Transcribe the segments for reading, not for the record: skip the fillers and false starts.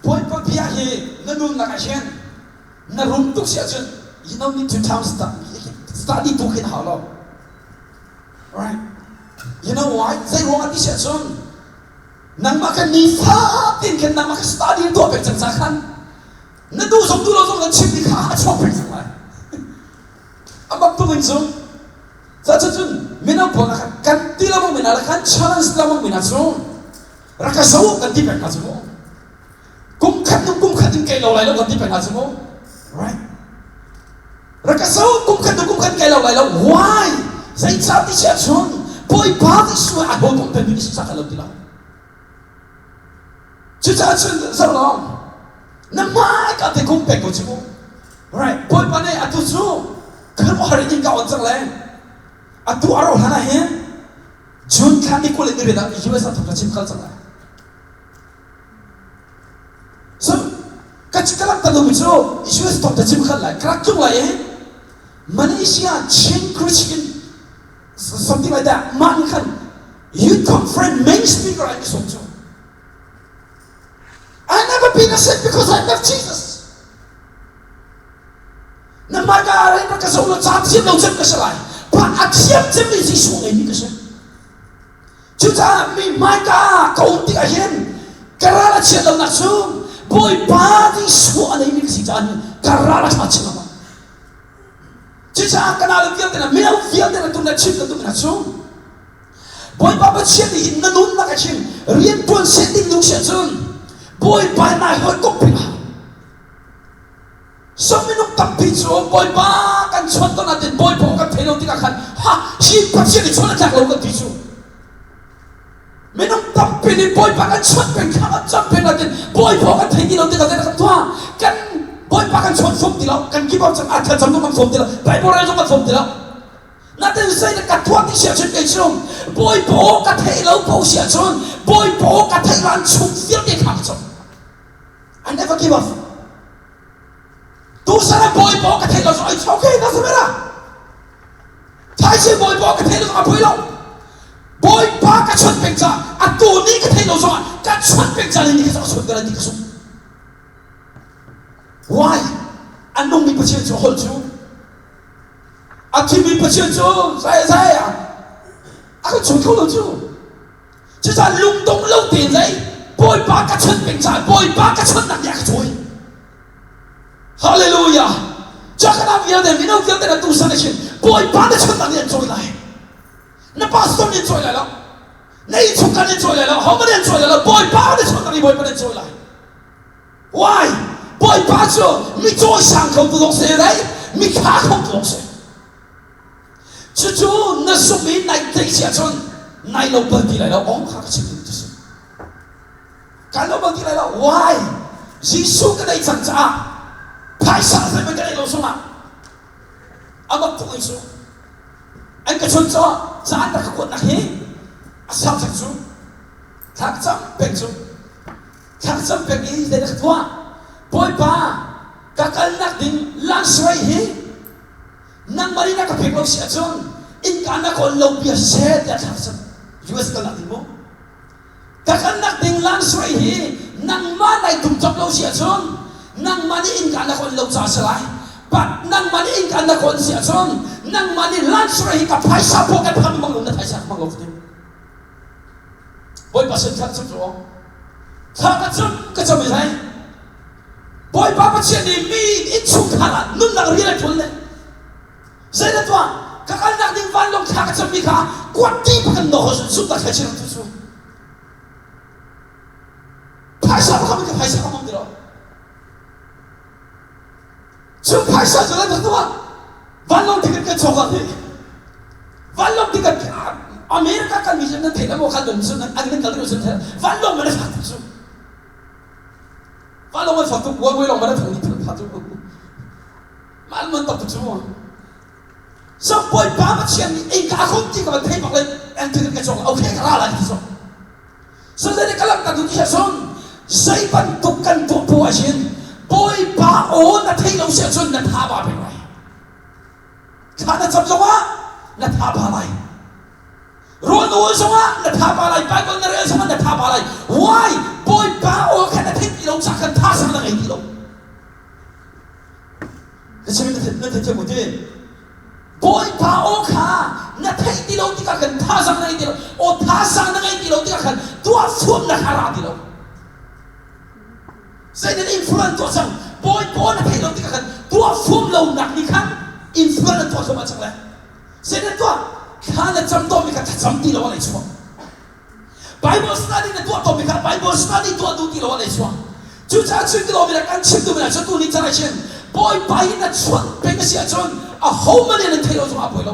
boy pa biya he na nun na kashen na room tuk siya chun you know need to town study to kin halo right you know why zai wrong ati siya chun nang maka ni fa tin ken nang maka study to pe chang khan na du som du lo som na chim ni kha chok pe chang lai abak tu min chun sa chun mina bona kan ti la mo mina la kan challenge la mo mina chun raka sau kan ti pe ka chun kum khat kai lo lai lo kan ti pe ka chun right raka sau kum khat kai lo lai lo why sai cha ti sia chun boy pa ti su a bo tong pe ni sa ka lo ti la chu cha chun sa lo na mai ka te kum pe ko chun right boy pa ne atu chu kan mo hari ni ka on chang lai atu aro hana he jun khan ni ko le ni da US a thok chim khal chang lai so kachikalang ta dum chu US thok chim khal lai krak chung lai Malaysia chen Christian something like that man khan youth conference main speaker I so chu I never been saved because I love Jesus na magare na ka so lo cham sim lo chen ka salai pa aksiam chen mi si su ni ka se chu cha mi mai ka ko ti ka hen karala chen lo na chu boy pa di su ani ni si chan karala cha chen ma chu cha kana lo fiel na mi lo fiel na tu na chim tu na chu boy pa ba chen ni na nun na ka chen rien tuan setting lu chen chun boy pa na ho ko pi so minung tampi chu boy pa kan chon to na tin boy po kan thelo ti ka khan ha chi pa chi ni chona tak lo kan ti chu minung tampi ni boy pa kan chon pen kha cham pen na tin boy po kan thei ni lo ti ka ta thwa kan boy pa kan chon som ti lo kan ki ba cham a kha cham no kan som ti lo bai bo ra so kan som ti lo na tin sai na ka thwa ti sia chen ke chung boy po ka thei lo po sia chon boy po ka thei ran chung fiel ti kha chon I never give up tu sana boy po ka thelo so it's okay na samera thai se boy po ka thelo so apoi lo boy pa ka chon pek cha a tu ni ka thelo so ka chon pek cha ni ka so chon ka ni ka so why anong ni pachien cho hol chu a ti mi pachien cho sai a ka chon ko lo chu chứ sao lung tung lâu tiền đấy boy pa ka chon pek cha boy pa ka chon na ya ka choi Hallelujah. Jangan ambil dia minum dia tidak tusan aja. Boy pada cakap dia enjoy lah. Na pastor dia enjoy lah. Na itu kan enjoy lah. Hamba dia enjoy lah. Boy pada cakap dia boy pada enjoy lah. Why? Boy pada mi joy sang kau tu dong se dah. Mi kah kau tu dong se. Cucu nasumi naik tinggi siapa? Naik lo pergi lah. Om kah kecil itu sih. Kalau pergi lah. Why? Yesus kena icang-icang. Pai sa sai ba kai lo so ma abak tu iso an ka chon cho cha ta ka ko na he asam sa chu thak cham pek chu thak cham pek i de ka twa boy pa ka kal nak din lang swai he nang mari na ka pek lo sia chon in ka na ko lo bia se ya thak cham US ka na din mo ka kal nak din lang swai he nang ma nai tum chop lo sia chon nang mani in ka na kon lo cha salai but nang mani in ka na kon sia chon nang mani lunch rai ka paisa po ka pham mang lo na paisa mang lo tin boy pa sen khat chu tha ka chum ka chum mai boy pa pa chen ni mi in chu khala nun na ri la thul le sai da twa ka kan nak ding van long tha ka chum mi kha kwat ti pa kan no ho su ta kha chen tu chu paisa pa ka paisa ka mang diro 지금 발사 전에 됐더만 발롱 티켓 저거네 발롱 티켓 아메리카가 미션은 대나무 간 넘치는 아니면 가지고 있을 때 발롱만에 사투죠 발롱만 사투 뭐뭐이랑만에 돈이 사투고 말만 딱 붙죠 서보이 바바치엔 이 가콘티가 대박을 엔트게 저거 오케이 가라 이래서 선생님 kalakta tu dia son sai ban tukkan tu puasin boy pa o na thei lo sia chun na tha ba pe lai khana cham zonga na tha ba lai ro no zonga na tha ba lai bible na re zonga na tha ba lai why boy pa o khana thei lo sa kan tha he boy pa o kha na thai ti lo ti ka kan tha sang nai ti lo o tha sang nai ti lo ti ka kan tua phum na khara ti lo sai den influence to sang boy na thai lo ti ka kan tua phum lo nak ni khang influence to ma chang la sai den tua kha na cham to mi ka cham ti lo lai chwa Bible study na tua to mi ka Bible study tua tu ti lo lai chwa chu cha chu ti lo mi la kan chim tu mi la chu tu ni cha la chen boy pa in na chuan pe ka sia chon a home man in thai lo chu a boy lo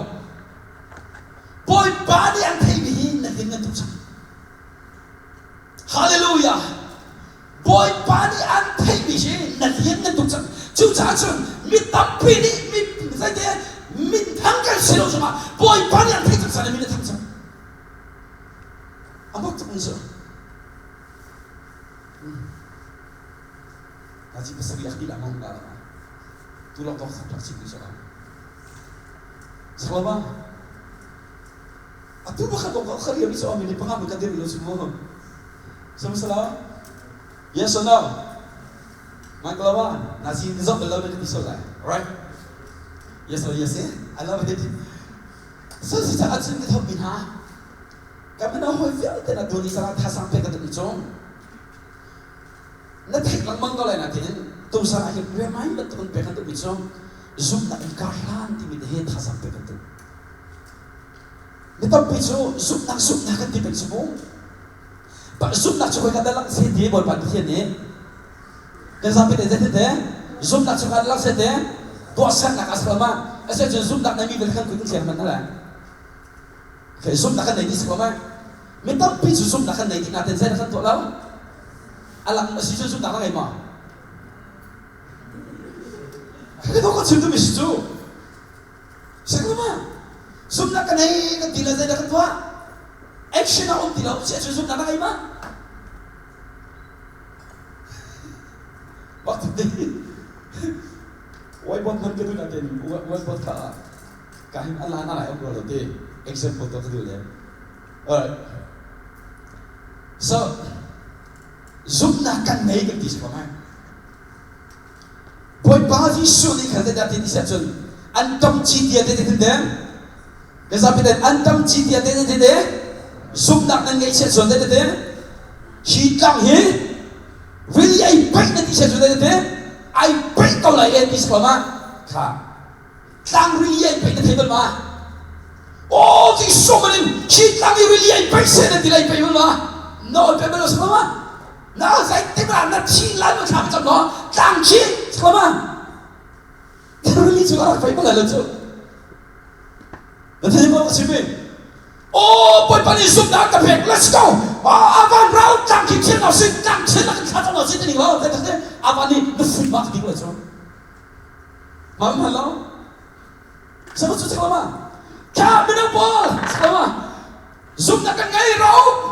boy pa ni an thai mi na din na tu cha hallelujah boy pa ni an thai mi shi na din na tu cha chu cha chun mi tam pi ni mi sai de mi thang ka si lo chu ma boy pa ni an thai cha na mi na thang cha amok tu so Haji besar yak di lamang dalam tulang toh tak sih bisa kan selama atu bukan toh kali yang bisa ambil pengambil kadir lo semua sama salah yes or no mak lawan nasi nizam dalam itu bisa lah right yes or yes I love it so sejak aja kita bina kami nak hoifial kita doni salah tak sampai ke tujuan na thek lang mang golai na tin tu sa ai remind that on pekan tu bisom zoom na ikarhan ti mi de tha sam pekan tu nitam biso zoom na kan ti pek sumo pa zoom na choi ka dalang se di bol pa ti ne ka sa pe de de zoom na choi ka dalang se de to sa na kaslama ase zoom na mi vel kan ku ti man la ka zoom na kan nei di slama nitam biso zoom na kan nei di na ten sa kan to law alam masih susu tak lagi mah. Kita kau cinta mesti sekarang sumna kan ni kan tidak saya dah tua action aku tidak saya susu tak lagi mah. Waktu ni, why buat mana tu nanti, why buat kahim Allah nak aku kalau tu example tu tu dia. Alright, so zoom na kan nei kan ti sa kamay boy pa ji su ni kan da ti sa chun antam chi dia de de ka sa pitan antam chi dia de de zoom na kan ngai sa chun de de hi tang hi really ai pai na ti sa chun de ai pai ka la e ti sa ma ka tang really ai pai na thai ma oh ji so manin hi tang really ai pai sa na ti lai pai ma no pe ba lo sa ma那在对吧？那气来不差不多，涨气什么？这个你这个飞不来了就，那听我前面，哦，不把你送到个片 ，Let's go！ 啊，阿凡然后涨气天老师，涨气那个看到老师的你了，对不对？阿凡你那飞马给我做，慢慢了，什么做这个嘛？看没得波，什么？送那个矮肉。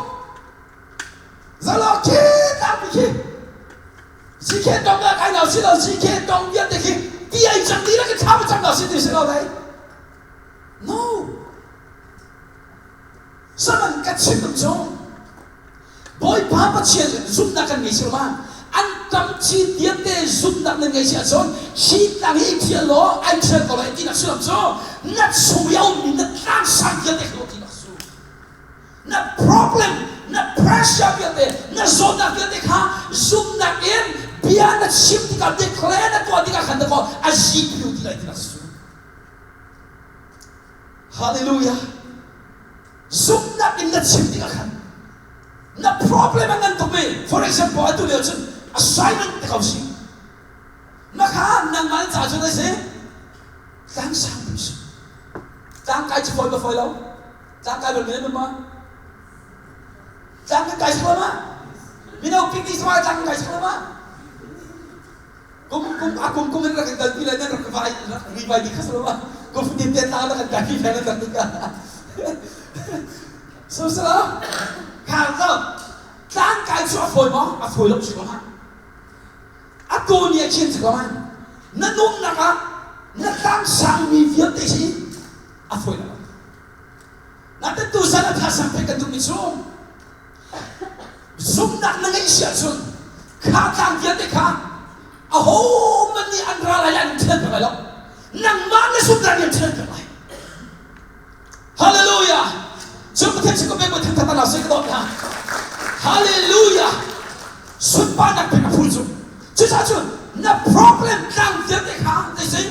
Zalo kita pikir, jika dong nak kau sih lo, jika dong dia dekik, dia jangan dia ke apa jangan sih dia sih lo deh. No, zaman kecil tu, boy papa cia zoom nak kan ngisir mah, antam ci dia te zoom nak ngisir son, si tangi dia lo, ancer kalau itu nak sulam so, nak suyau nak langsung dia dek lo tidak su, nak problem. Na pressure biate na zona biate kha zoom na in biar na shift ka declare na to adika khanda ko azip yu dilai su hallelujah zoom na in na shift ka khan na problem ang to me for example atu le chun assignment ka si na kha nang man cha chu na se tang sang bis tang kai chu foi ba foi lo tang kai ba me ma Jangan guys selama, minau pikir semua jangan guys selama. Kum ini nak ganti lagi nak revive di selama. Kum tidak tahu nak ganti mana ganti kan. So salah, kalau jangan guys semua foi mah, foi lok selama. Aku ni action selama. Nanung naka, natang sang mivia tesi, foi lok. Nanti tu sana tak sampai ke tu misum. Zoom nak nangai siasun, khatang dia dekha, aho mani andra layan ten berbalok, nang man le sum Daniel chen ka lai hallelujah chum the chik ko be mo thang ta na se ko na hallelujah sum pa na pe na phul chu chu sa chu na problem nang de de kha de se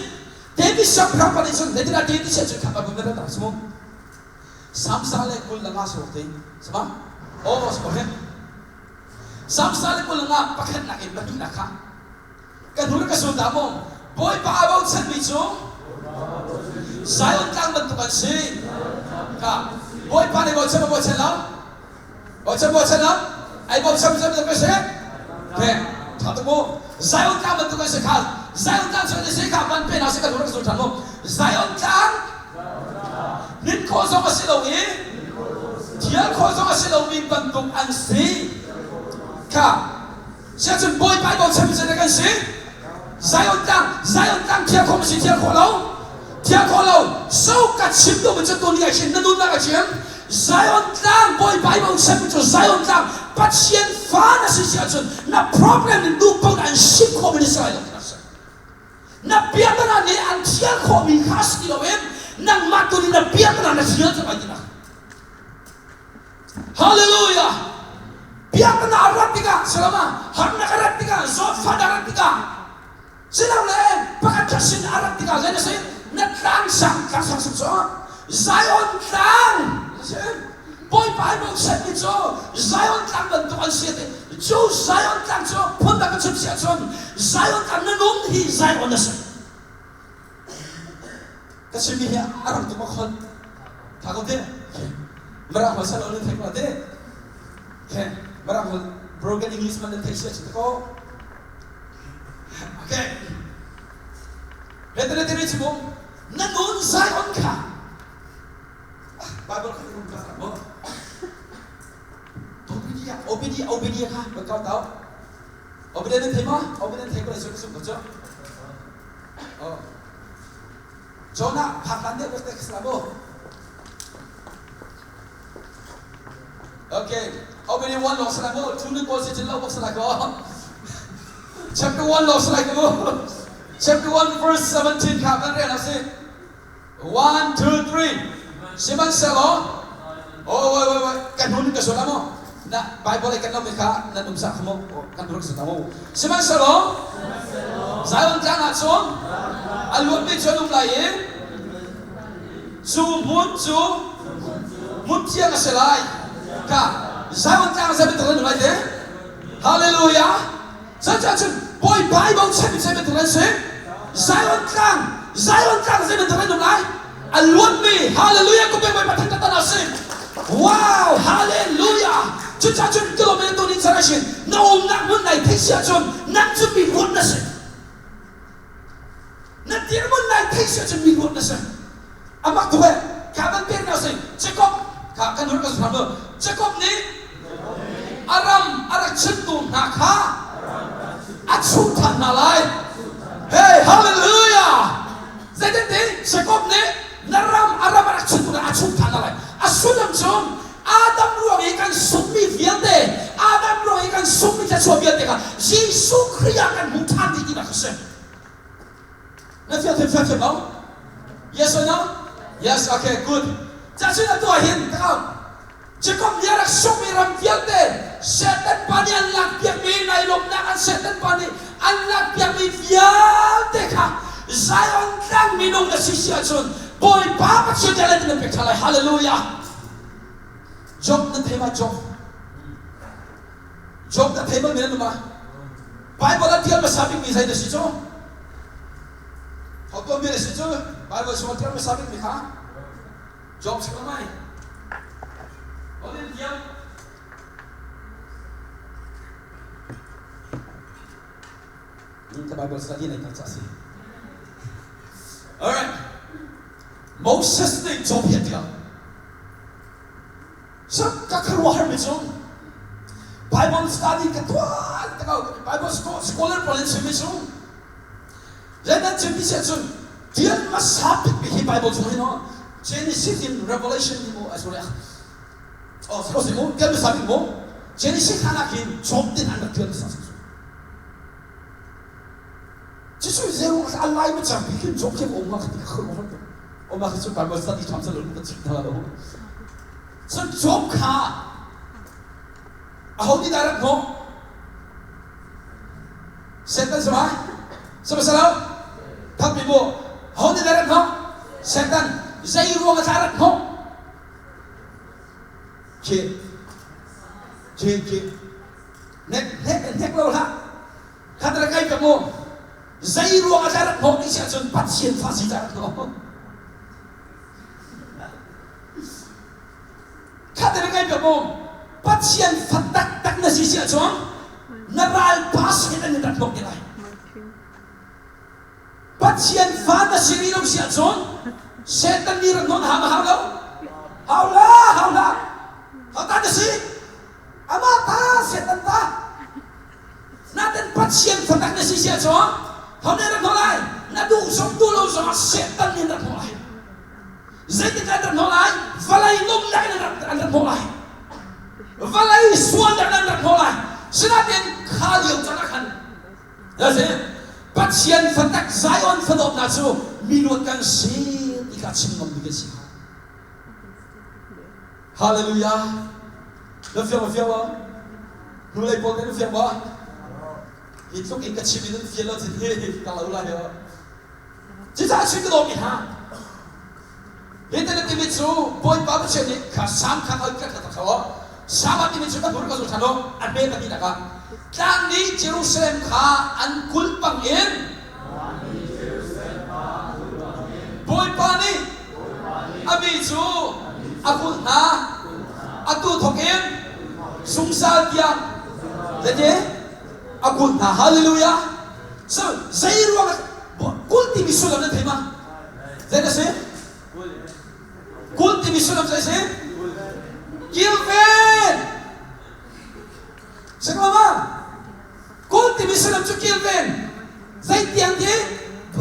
David shop properly so de na David se chu kha ba bu na ta smo samsale kul langa so te sama o so he samsale kul langa pakhat na in ba na kha ka dur ka so da mo boy pa about sen mi chu Zion kang ban tu kan si ka boy pa ne bo chama bo chela ai bo cham cham da se ke tha to mo Zion kang ban tu kan se kha Zion kang so se kha ban pe na se ka dur ka so tha mo Zion kang nin ko so ma si lo e dia ko so ma si lo mi ban tu an si ka sia chun boy pa bo cham cham da kan si Zion kang kia ko ma si kia ko lo Tia kalau sau kat sim tu macam tu ni asyik nenun nak asyik Zion tang boy Bible seven tu Zion tang pasien fana situation na problem ni du pun an sim ko ni Israel na biarkan ni an tia ko mi khas ni lawem nang matu ni na biarkan na sia tu lagi nak hallelujah biarkan Arab tiga selama harna Arab tiga zot fada Arab tiga sedang le pakat kasin Arab tiga jadi saya Natlang sang so Zion tang boy Bible said it so Zion tang bentukan siete jo Zion tang so punta ka chup siya son Zion tang nanong hi Zion na sa kasi miya arang tumakon takot din marang sa lolo tayo ko din marang broken English man ng tayo siya ko okay Hete mo Nanon Zion ka. Bible ka yung kata mo. Obediya ka. Magkaw tao. Obediya ng tema. Obediya ng tema. Iso ko. Oh. Jonah, paklande ko sa mo. Okay. Obediya 1 lo sa mo. Tunod ko si Jilaw sa ko. Chapter 1 lo sa mo. Chapter 1 verse 17 ka. Kanre na si 1, 2, 3. Siman selo. Kanun ka sula mo. Na Bible ay kanong ka na numsa mo. Kanun ka sula mo. Siman selo. Zion tang atson. Alwot ni chonong laye. Mun tiya ka selay. Ka. Zion tang sabi tulan laye. Hallelujah. Sa boy Bible sabi tulan se. Zion tang sabi tulan laye. Alwat mi, hallelujah, kung may patagkata na sin. Wow, hallelujah. Chun kilometer ni sarashin. Naungnak mo na ite siya chun. Nangchun bihon na sin. Natir mo na ite siya chun bihon na sin. Amak tuwe, kaban pir na sin. Jacob, kanur ka sa mo. Jacob ni Aram, arak chintu nakha. At sultan nalay. Hey, hallelujah. Zedete, Jacob ni Naram Aram arak chintura achum tanalay. Asulam chum Adam ruang ikan sumi viande. Adam ruang ikan sumi jachua viande ka. Yesu kriya kan mutan di ina kasi. Na fiat mo? Yes or no? Yes, okay, good. Jachun na tuwa hin takam. Jacob niyarak sumi ram viande. Setan pani ang lakpiak mi na ilong na ang setan pani ang lakpiak mi viande ka. Zion tang minong na sisiya chun. Boy, Papa siya jalan din ng pektalay. Hallelujah. Job na tema, Job. Job na tema, meron ba? Bible at tiyan masabing misay na si Job. Hoto mire si Job. Bible siya tiyan masabing mika. Job siya kamay. O din tiyan. Yung ka Bible study na itatasi. Alright. Moses ne Job ya dia. Sa kakaruah harmison. Bible study katwa, Bible scholar pala sa mission. Yan ang siyempre dia masapit bihi Bible so no. Genesis in Revelation mo sorry. Kasi mo, kaya sabi mo, Genesis hanakin Job din ang nagtiyan sa Jisu zero ka alai ma chang pikin jok ke oma ka khol mo oma ka chu Bible study tham sa lu ka chik tha lo so jok kha a hodi darat mo setan sama sama thap bi mo hodi darat mo setan zai ro ka darat mo ke nek lo ha khadra kai ka mo zai ro ka darat mo ni sia chon pat sien fa si darat mo khadra kai ka mo pat sien fa tak na si sia chon naral pas kita ni darat mo ni lai pat sien fa na si ri ro sia chon setan ni ro non ha ma ha lo hau ta si ama ta setan ta natin patient fatak na si siya so hau na nolai na du som tu lo so setan ni na nolai zai ka na nolai valai nom na nolai valai suan na nolai sinatin khaliu tanakan dase patient fatak zion fadop na so minut kan si ikaching ngom bigasi Hallelujah. Nó phiêu không? Lúc này bố cái nó phiêu không? Ít lúc ít cái chim nó phiêu nó thì cả lâu lại rồi. Chỉ ra chuyện cái đó kì ha. Hiện tại tìm chú bôi bao nhiêu chuyện cả sáng khang ở cái thật khó. Sáng mà tìm chú các bố cái số thằng nó ăn bê cái gì cả. Đang đi Jerusalem khá ăn cul bằng yên. Bôi bao nhiêu? Abi chú aku ha atu thokem sungsal tiang jadi aku ha hallelujah so zai ruang kulti misulam na thema jadi se kulti misulam sai se kilven seklama kulti misulam chu kilven zai tiang de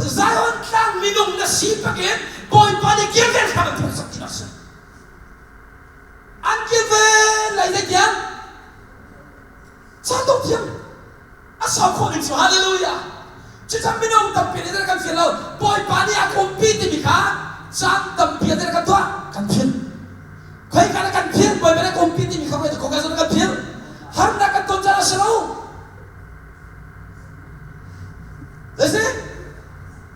zion tang minung na sipaken boy pa de kilven ka tu saktinas Ungiven lại danh tiếng sao tốt tiếng sao không được hallelujah chứ chẳng biết ông tập biệt để làm phiền đâu bồi bán đi aku pin thì bị khá chẳng tập biệt để làm thoa cần phiền quay cả là cần phiền bồi bán aku pin thì bị không phải có cái gì cần phiền hắn đã cần tôn ra sao đấy chứ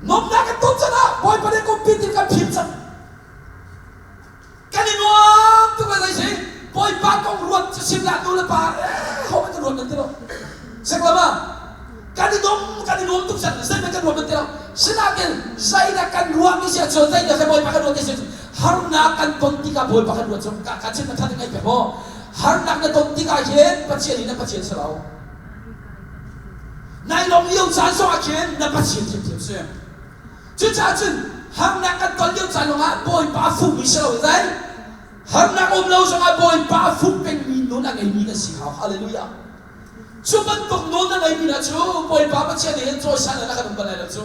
nôm đã cần tôn ra bồi bán aku pin thì cần phiền chẳng cái này nó tụi bây giờ gì bồi bán con ruột cho xin lại tôi là bà không phải cái ruột mình thế đâu sao mà cái này nôm tụi chẳng dây với cái ruột mình thế đâu xin lại cái dây là cái ruột mình sẽ chờ dây là cái bồi bán cái ruột cái gì hắn là cái con tí cả bồi bán cái ruột trong cả trên mặt thân cái phải không hắn là cái con tí cả hết bắt chuyện thì nó bắt chuyện sao đâu này lòng yêu chán so chuyện nó bắt chuyện thêm xuyên chứ chả chừng hắn là cái con yêu chán lòng á bồi bán phụ mình sao đấy hắn nak lâu sang bồi ba phút bên mình nó là ngày mình cái gì hảo hallelujah chú vẫn tục nó là ngày mình là chú bồi ba bắt chuyện đến rồi sáng là cái đồng này là chú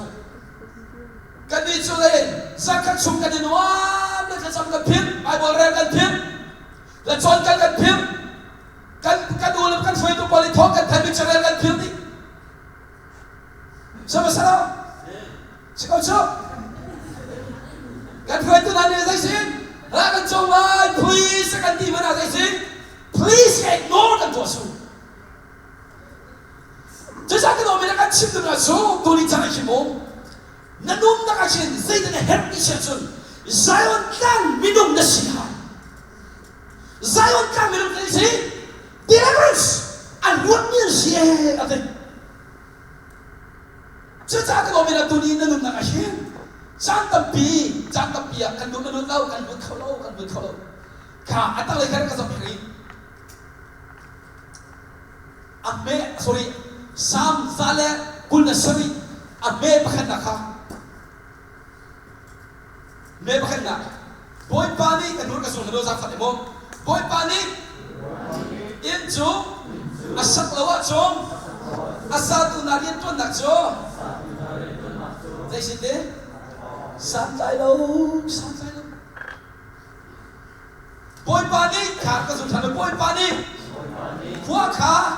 cái gì chú đây sang các chúng cái gì nó là cái trong cái phim ai bảo ra cái phim là chọn cái phim cái đồ là cái phim tôi bảo đi thọ cái thay vì chơi cái phim đi sao mà sao sao sao cái phim tôi làm gì vậy Lakan coba, please akan di mana saya please ignore kan tuasu. Jadi kalau mereka kan cip dengan so, tulis jangan kimo. Nanum nak action, saya dengan happy season. Zion kan minum nasihat. Zion kan minum nasihat. Deliverance and what means yeah, ada. Jadi kalau mereka tulis nanum nak action. Jangan tapi akan menurut lau kan berkau kah atau lagi kan kasih pilih amme sorry sam zale kul nasri amme bahkan nak boy pani kan nur kasih nado zak fatimo boy pani injo asak lawat jom asatu narian tuan nak jo dari sini santai lâu bôi pani khát cái dụng thằng bôi pani khua khá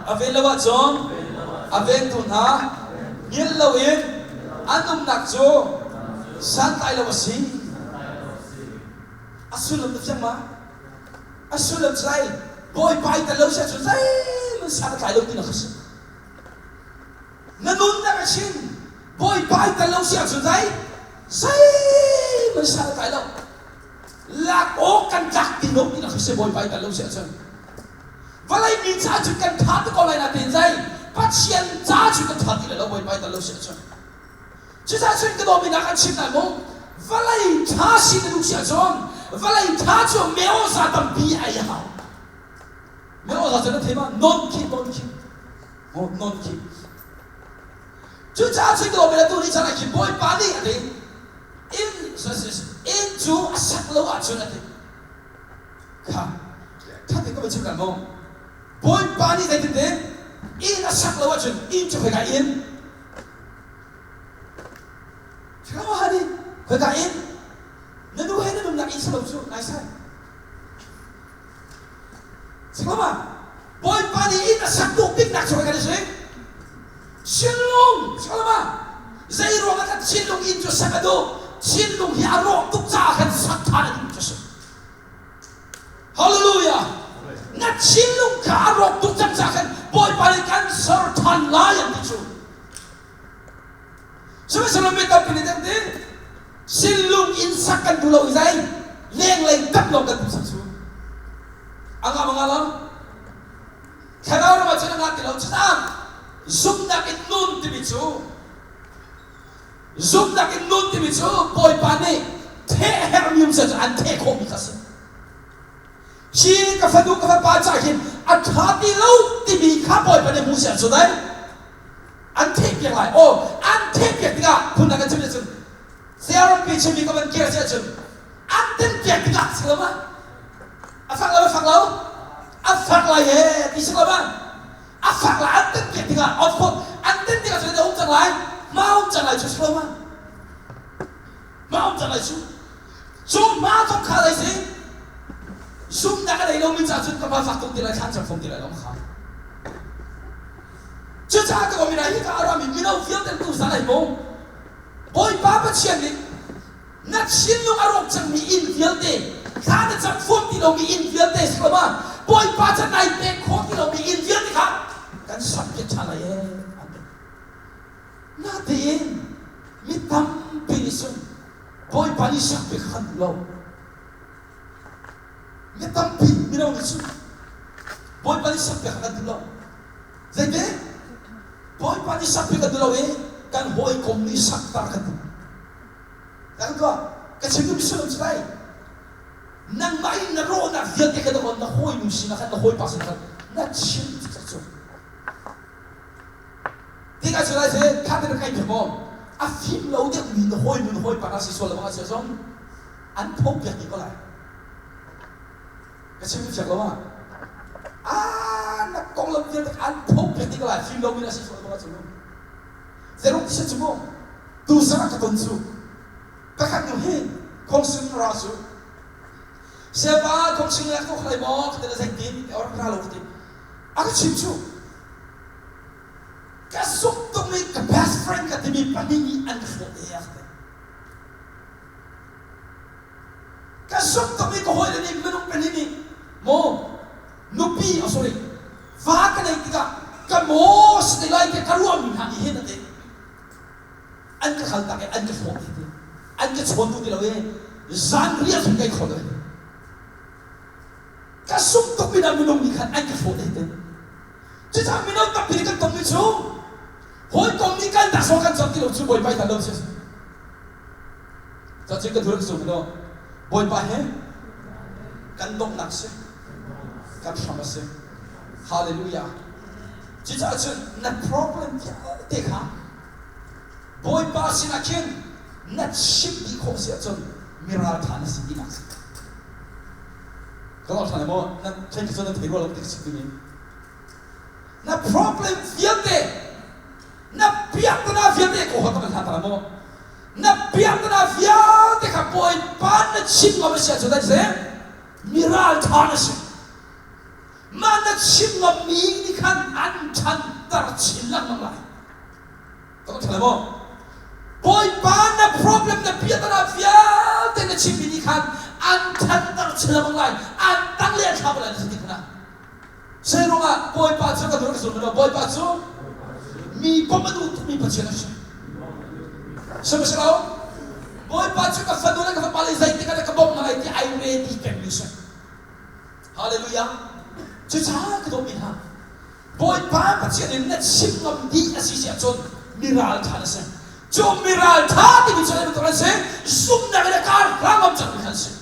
aven lâu chom aven thun ha nghiên lâu yên ăn nông nặc cho san tay lâu xí asul làm được chăng mà asul làm sai boy pai ta lâu sẽ cho sai mình san tay lâu tin là khơi nanun na kasin boy pai ta lâu sẽ cho sai sai mình san tay lâu là cố căn chặt thì đúng như là khơi boy pai ta lâu sẽ cho và lại mình trả chuyện căn thắt thì còn lại là tiền dây bắt xiên trả chuyện căn thắt thì là boy pai ta lâu sẽ cho chứ trả chuyện cái đó mình đã ăn xin lại mông và lại trả xin được sẽ cho và lại trả cho mèo ra tầm bi ai hảo mèo ra cho nó thế mà non ki chứ trả chuyện cái đó mình đã tu đi trả lại khi boy pai đi thì in chú sắc lâu à chuyện này khá thắt thì có bị chịu cảm mông boy pai đi đây thế in sắc lâu à chuyện in cho phải cái in Kamu hari berkain, nendu hari nendu nak islam tu, naisai. Selama boy pani ini satu pik nak coba kali sih, silung selama, zai ruang akan silung injo sakado, silung hiaro tuk cakan sakana injo sih. Haleluya. Nak silung karo tuk cakan, boy pani kan sertan layan itu. Sebab kita pilih nanti silung insakan pulau izai leng leng tak lo kan susu. Angga mengalam. Kalau orang macam nak tilau cedang, zoom nak nun tibicu, zoom nak nun tibicu, boy pane, teh hermium saja ante komikas. Si kafadu kafapacakin, athati lau tibi kapoy pane musia sudai. Antek yang lain, antek yang tiga pun akan cemil. Siapa pecah ni kau kira siapa? Antek yang tiga selama. Afak lau ye, di selama. Afak lau antek yang tiga, antek tiga sudah jauh jangan, mau jangan itu selama. Mau jangan itu. Cuma tu kalau sih, sumber kalau ilmu mencacut kau faktor tidak cancer, faktor tidak lama. Cuca aku mina hika arami mina ufian dan tu sana ibu, boy bapa cian ni, nak silung arok cang mi infian te, kana cang fom ti lo mi infian te selama, boy baca naik te kau ti lo mi infian te kan sakit cana ye, natin, mi tampilisun, boy bani sakit kan lo, mi tampil mina unisun, boy bani sakit kan lo, jadi boy pani sapi ka dulaw kan hoy kom ni sakta ka tu. Kan tu kasi tu bisulong silay. Nang main na ro na viat ka doon na hoy musina kan na hoy pasin kan. Na chin sa so. Tiga silay se katen kay mo. A film lo de mi na hoy para si so la mga sesong an pop ya ko lai. Kasi tu siya lawa. Nak kong lam dia an pop ya ko lai film lo mi na si so Zerong kisah cuma tu sangat ketonsu. Takkan nuhin kongsun rasu. Siapa kongsun yang tu kalau mau kita dah sakit orang kalau kita, aku cincu. Kasuk tu mi ke best friend kata mi panini an kesetiaan. Kasuk tu mi kau hoy ni menung panini mo nupi sorry. Vakan yang tiga kamu setelah itu karuan minang ini nanti. An ke khal tak an ke phone itu an ke chon tu dilawe zan ria sun kai khol ka sum to pina minong ni khan an ke phone itu je cha minong ta pin kan tom ni chu hoi tom ni kan ta so kan chom ti lo chu boy pai ta lo se ta che ka thur su no boy pa he kan dong nak se kan shama se hallelujah je cha chu na problem ya te kha boy pa sinakin na ship di ko siya chon miral thana si di nak kalau thana mo na chen ki chon thiro lo tik si ni na problem fiate na piak na fiate ko ha ta thana mo na piak na fiate ka boy pa na ship ko siya chon da se miral thana si man na ship ngam mi ni kan an chan tar chilang mang lai là mo boy pan na problem na pia ta na via te na chim ni khan an than ta chila mang lai an tang le kha bala ni kana se ro nga boy pa chu ka ro ka so no boy pa chu mi pa ma du mi pa chela se ma se lao boy pa chu ka fa do na ka pa le zai te ka ka bom na ai ti ai ready can you say hallelujah chu cha ka do mi ha boy pa pa chi ni na chim ngam di a si sia chon miral tha na se जो मिराल था कि बिचारे में तरह से सुम नगरे कार रामम चल रहा है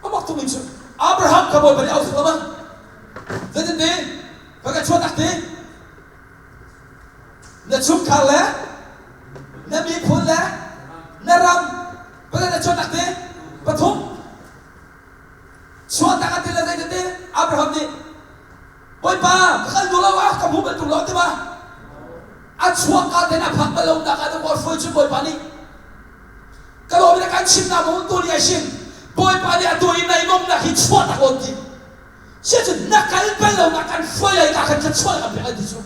अब वक्त में जो अब्राहम का बोल बने आउट लगा जैसे ने बगा छोटा थे न चुप खाले न भी फूले न राम बगा न छोटा थे पथुम छोटा का दिल जैसे ने अब्राहम ने बोल पा कल दूल्हा वाह कब हुआ तुम लोग देवा Achua ka tena phak balong na ka to bor foi chu boy pani ka lo na kan chim na mo to ni asim boy pani atu inai mom na hi chua ta kon ti se chu na kan balong na kan foi ai ka kan chua ka pe ai ti chu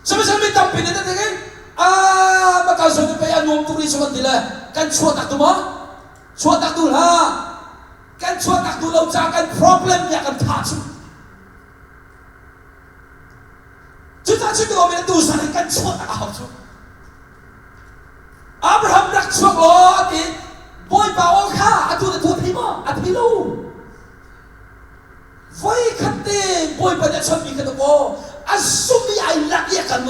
sama mi tam pin na te ba ka so pe ya nom tu ri so kan ti la kan chua ta tu ma chua ta tu ha kan chua ta tu lo cha kan problem ya kan tha chu chúng ta chưa có biết tu sang căn chuột đã học chưa Abraham đặt chuột lo thì bôi bảo kha tu là tu thấy mà thấy lâu với khát tê bôi bảo đã chuột bị cái đó assume ai lạc ya kan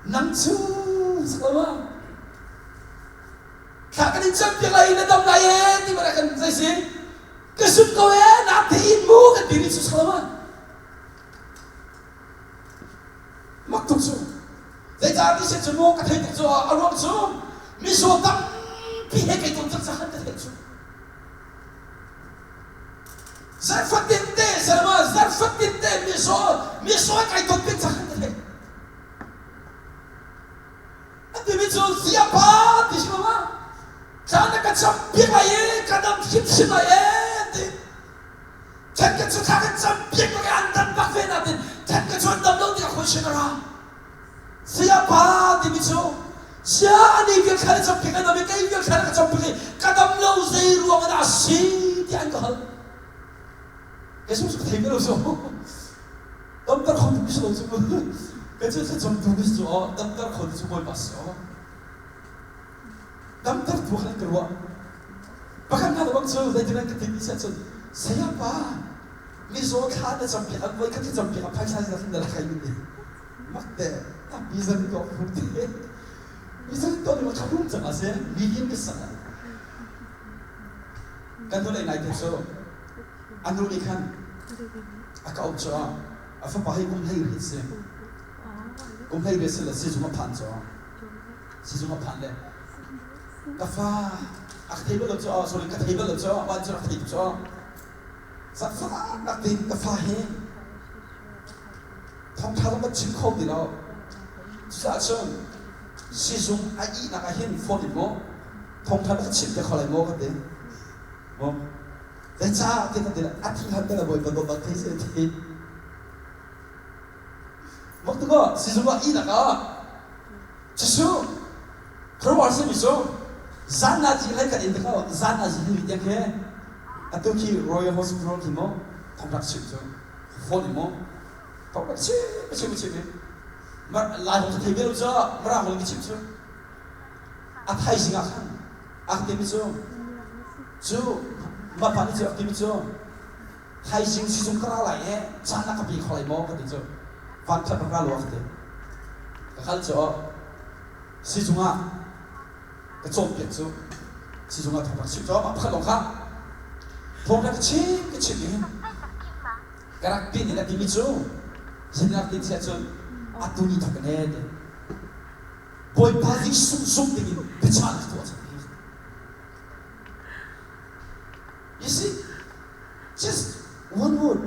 nằm chú sao mà khá cái đi chấp việc này nó đâm lại thì mà cần dây xí cái súp câu ấy nát thì in mu cái tiếng đi sao mà mặc tục số, để ra đi sẽ chọn mua cái thầy cho ở đâu số, mi số tâm thì hết cái tôn chắc chắn cái thầy số, rất phát triển thế, sao mà rất phát triển thế mi số cái tôn chắc chắn cái thầy, anh đi mi số siapa thì sao mà, sao nó cái chấm biết lại cái đam hít lại thì, chắc cái số cái chấm biết cái anh đam bắt về nào thì Thật cái chuyện đâm đông thì không sẽ ra Siapa thì biết sao Siapa anh đi việc khai trong cái đó cái việc khai trong cái đâm lâu dây ruộng đã xí thì anh có hơn cái số thấy cái đâu số đâm ta không biết số cái chuyện sẽ trong đúng cái số đâm ta không biết số bắt số đâm ta thuộc cái ruộng bahkan ada bang số dây dengan cái sẽ số siapa Miso ka na champi ang boy ka champi ang phai sai na la khai ni makte ta bizan to phurti bizan to ni khabum chang ase million ke sana kan dole nai te so anu ni khan akau cha afa pai kum hai ri se kum hai ri se la si juma phan cho si juma phan le ka fa ak thei lo cho so ka thei lo cho ban cho thei cho Sa đặc tin ta pha he thong thang ma chim khom di lo sa chon si zum ai na ka hen phone mo thong thang ka chim te kholai mo ka te mo te cha te ka te a thi han te la boy ba ba te se te mo tu ko si zum ai na ka chisu khro war se mi so zan na ji lai ka in ka zan na ji ni te ke Atau ki Royal Hospital ki mo, thongrak chip cho, phone mo, thongrak chip ni, mar lai hong thei bel cho, mara hong ki chip cho, athai singa khan, akti cho, ma pa ni cho akti cho, thai sing si sung kra lai he, chan na ka pi kholai mo ka ti cho, fan tha ka lo akti, ka khal cho, si sunga, ka chom pet cho, si sunga thongrak chip cho, ma phal long kha. Phong cái chim đi, cái rắc tin thì là tìm chỗ, xin rắc tin sẽ cho, atu ni thằng này đấy, boy ba đi sung thì mình bị chán được thôi. You see, just one word,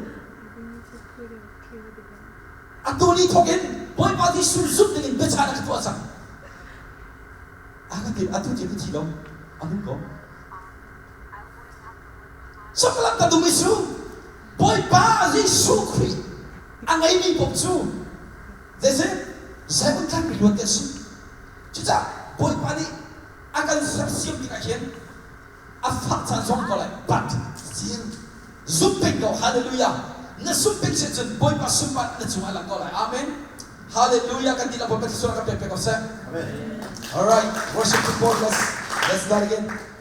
atu ni thằng này, boy ba đi sung thì mình bị chán được thôi sao? Cái gì atu chỉ cái gì đâu, anh có. Sa kalang kadumi su, boy pa, Yesu Christ. Ang ay ni popsu. Dese, saya pun kan biluan kesu. Cica, boy pani akan sersiam di kajian. Afak sansong kolai, but siang zumpeng kau, haleluya. Na zumpeng sejen boy pas sumpat na cumalang kolai, amen. Haleluya, kan tidak boleh surah kape kau se. Amen. Alright, worship support, let's start again.